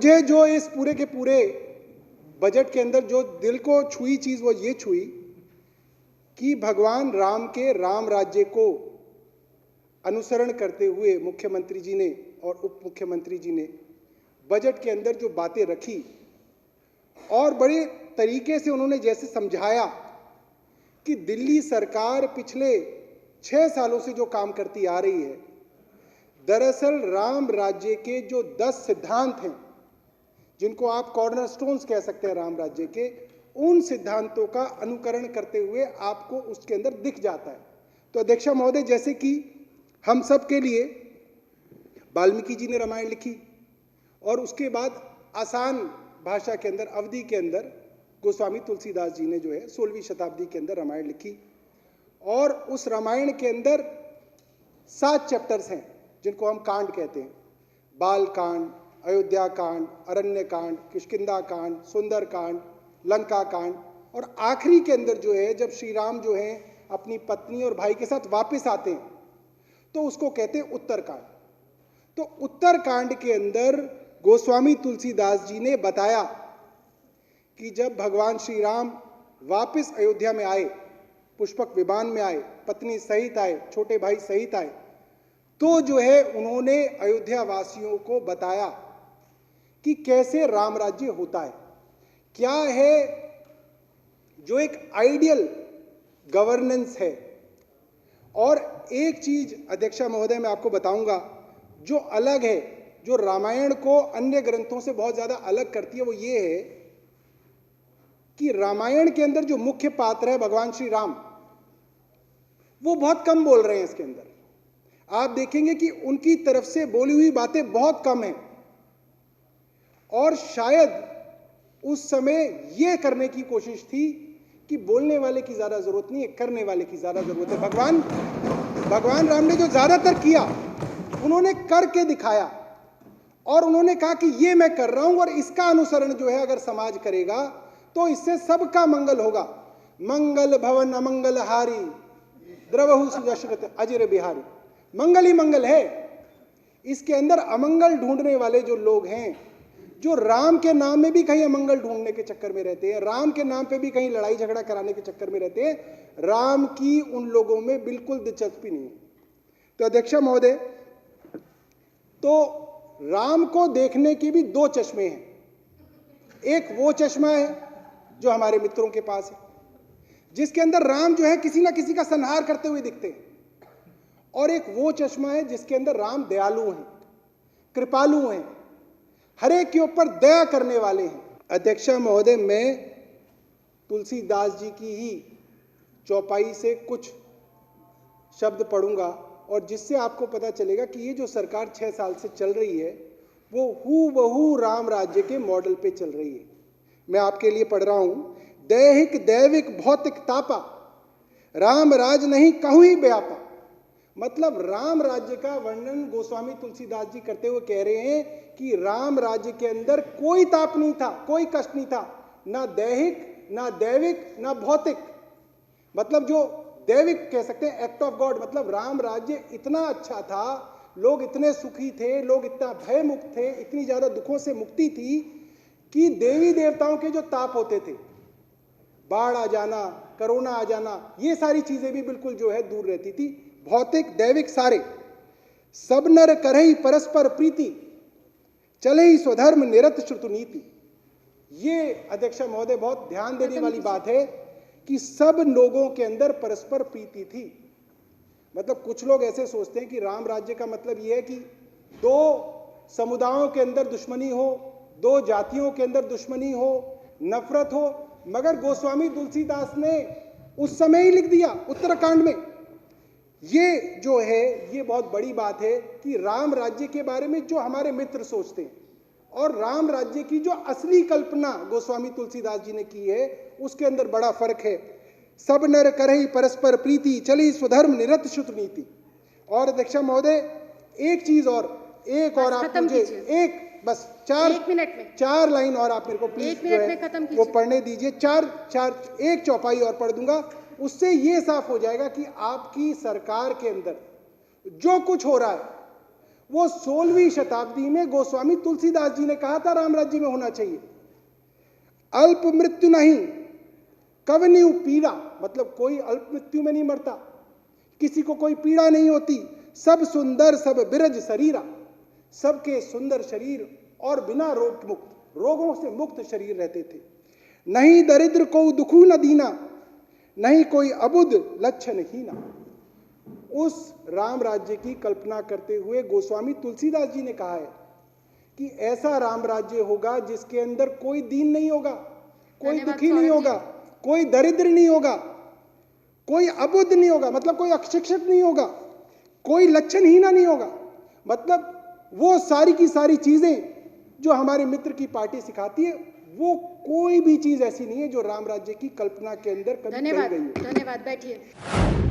मुझे जो इस पूरे के पूरे बजट के अंदर जो दिल को छुई चीज वो ये छुई कि भगवान राम के राम राज्य को अनुसरण करते हुए मुख्यमंत्री जी ने और उप मुख्यमंत्री जी ने बजट के अंदर जो बातें रखी और बड़े तरीके से उन्होंने जैसे समझाया कि दिल्ली सरकार पिछले 6 सालों से जो काम करती आ रही है, दरअसल राम राज्य के जो 10 सिद्धांत हैं जिनको आप कॉर्नरस्टोन्स कह सकते हैं राम राज्य के, उन सिद्धांतों का अनुकरण करते हुए आपको उसके अंदर दिख जाता है। तो अध्यक्षा महोदय, जैसे कि हम सब के लिए वाल्मीकि जी ने रामायण लिखी और उसके बाद आसान भाषा के अंदर अवधि के अंदर गोस्वामी तुलसीदास जी ने जो है 16वीं शताब्दी के अंदर रामायण लिखी और उस रामायण के अंदर 7 चैप्टर्स हैं जिनको हम कांड कहते हैं। बाल कांड, अयोध्या कांड, अरण्य कांड, किष्किंधा कांड, सुंदर कांड, लंका कांड और आखिरी के अंदर जो है जब श्री राम जो है अपनी पत्नी और भाई के साथ वापस आते हैं तो उसको कहते हैं उत्तर कांड। तो उत्तर कांड के अंदर गोस्वामी तुलसीदास जी ने बताया कि जब भगवान श्री राम वापस अयोध्या में आए, पुष्पक विमान में आए, पत्नी सहित आए, छोटे भाई सहित आए, तो जो है उन्होंने अयोध्या वासियों को बताया कि कैसे राम राज्य होता है, क्या है जो एक आइडियल गवर्नेंस है। और एक चीज अध्यक्षा महोदय मैं आपको बताऊंगा जो अलग है, जो रामायण को अन्य ग्रंथों से बहुत ज्यादा अलग करती है, वो ये है कि रामायण के अंदर जो मुख्य पात्र है भगवान श्री राम, वो बहुत कम बोल रहे हैं इसके अंदर। आप देखेंगे कि उनकी तरफ से बोली हुई बातें बहुत कम हैं और शायद उस समय यह करने की कोशिश थी कि बोलने वाले की ज्यादा जरूरत नहीं है, करने वाले की ज्यादा जरूरत है। भगवान राम ने जो ज्यादातर किया उन्होंने करके दिखाया और उन्होंने कहा कि ये मैं कर रहा हूं और इसका अनुसरण जो है अगर समाज करेगा तो इससे सबका मंगल होगा। मंगल भवन अमंगल हारी द्रवहु सुदशरथ अजर बिहारी। मंगल ही मंगल है। इसके अंदर अमंगल ढूंढने वाले जो लोग हैं, जो राम के नाम में भी कहीं अमंगल ढूंढने के चक्कर में रहते हैं, राम के नाम पे भी कहीं लड़ाई झगड़ा कराने के चक्कर में रहते हैं, राम की उन लोगों में बिल्कुल दिलचस्पी नहीं है। तो अध्यक्षा महोदय, तो राम को देखने के भी 2 चश्मे हैं। एक वो चश्मा है जो हमारे मित्रों के पास है, जिसके अंदर राम जो है किसी ना किसी का संहार करते हुए दिखते हैं, और एक वो चश्मा है जिसके अंदर राम दयालु हैं, कृपालु हैं, हर एक के ऊपर दया करने वाले हैं। अध्यक्षा महोदय, मैं तुलसीदास जी की ही चौपाई से कुछ शब्द पढ़ूंगा और जिससे आपको पता चलेगा कि ये जो सरकार 6 साल से चल रही है वो हूबहू राम राज्य के मॉडल पे चल रही है। मैं आपके लिए पढ़ रहा हूं। दैहिक दैविक भौतिक तापा, राम राज नहीं कहूं ही व्यापा। मतलब राम राज्य का वर्णन गोस्वामी तुलसीदास जी करते हुए कह रहे हैं कि राम राज्य के अंदर कोई ताप नहीं था, कोई कष्ट नहीं था, ना दैहिक, ना दैविक, ना भौतिक। मतलब जो दैविक कह सकते हैं एक्ट ऑफ गॉड, मतलब राम राज्य इतना अच्छा था, लोग इतने सुखी थे, लोग इतना भय मुक्त थे, इतनी ज्यादा दुखों से मुक्ति थी कि देवी देवताओं के जो ताप होते थे, बाढ़ आ जाना, कोरोना आ जाना, ये सारी चीजें भी बिल्कुल जो है दूर रहती थी। भौतिक दैविक सारे सब नर करहि परस्पर प्रीति, चले ही स्वधर्म निरत श्रुतु नीति। ये अध्यक्षा महोदय बहुत ध्यान देने वाली बात है कि सब लोगों के अंदर परस्पर प्रीति थी। मतलब कुछ लोग ऐसे सोचते हैं कि राम राज्य का मतलब यह है कि 2 समुदायों के अंदर दुश्मनी हो, 2 जातियों के अंदर दुश्मनी हो, नफरत हो। मगर गोस्वामी तुलसीदास ने उस समय ही लिख दिया उत्तराखंड में। ये जो है ये बहुत बड़ी बात है कि राम राज्य के बारे में जो हमारे मित्र सोचते हैं और राम राज्य की जो असली कल्पना गोस्वामी तुलसीदास जी ने की है उसके अंदर बड़ा फर्क है। सब नर करहि परस्पर प्रीति, चली स्वधर्म निरत श्रुत नीति। और अध्यक्षा महोदय, एक चीज और, एक और आप मुझे एक बस 4 लाइन और आप मेरे को प्लीज जो है वो पढ़ने दीजिए। 4 एक चौपाई और पढ़ दूंगा, उससे ये साफ हो जाएगा कि आपकी सरकार के अंदर जो कुछ हो रहा है वो 16वीं शताब्दी में गोस्वामी तुलसीदास जी ने कहा था राम राज्य में होना चाहिए। अल्प मृत्यु नहीं कवन्यु पीड़ा, मतलब कोई अल्प मृत्यु में नहीं मरता, किसी को कोई पीड़ा नहीं होती। सब सुंदर सब बिरज शरीरा, सबके सुंदर शरीर और बिना रोग मुक्त, रोगों से मुक्त शरीर रहते थे। नहीं दरिद्र को दुखू न दीना, नहीं कोई अबुद लक्षण हीना। उस राम राज्य की कल्पना करते हुए गोस्वामी तुलसीदास जी ने कहा है कि ऐसा राम राज्य होगा जिसके अंदर कोई दीन नहीं होगा, कोई दुखी नहीं होगा, कोई दरिद्र नहीं होगा, कोई अबुद्ध नहीं होगा, मतलब कोई अशिक्षित नहीं होगा, कोई लक्षणहीना नहीं होगा। मतलब वो सारी की सारी चीजें जो हमारे मित्र की पार्टी सिखाती है, वो कोई भी चीज ऐसी नहीं है जो राम राज्य की कल्पना के अंदर कभी कही गई है। धन्यवाद, बैठिए।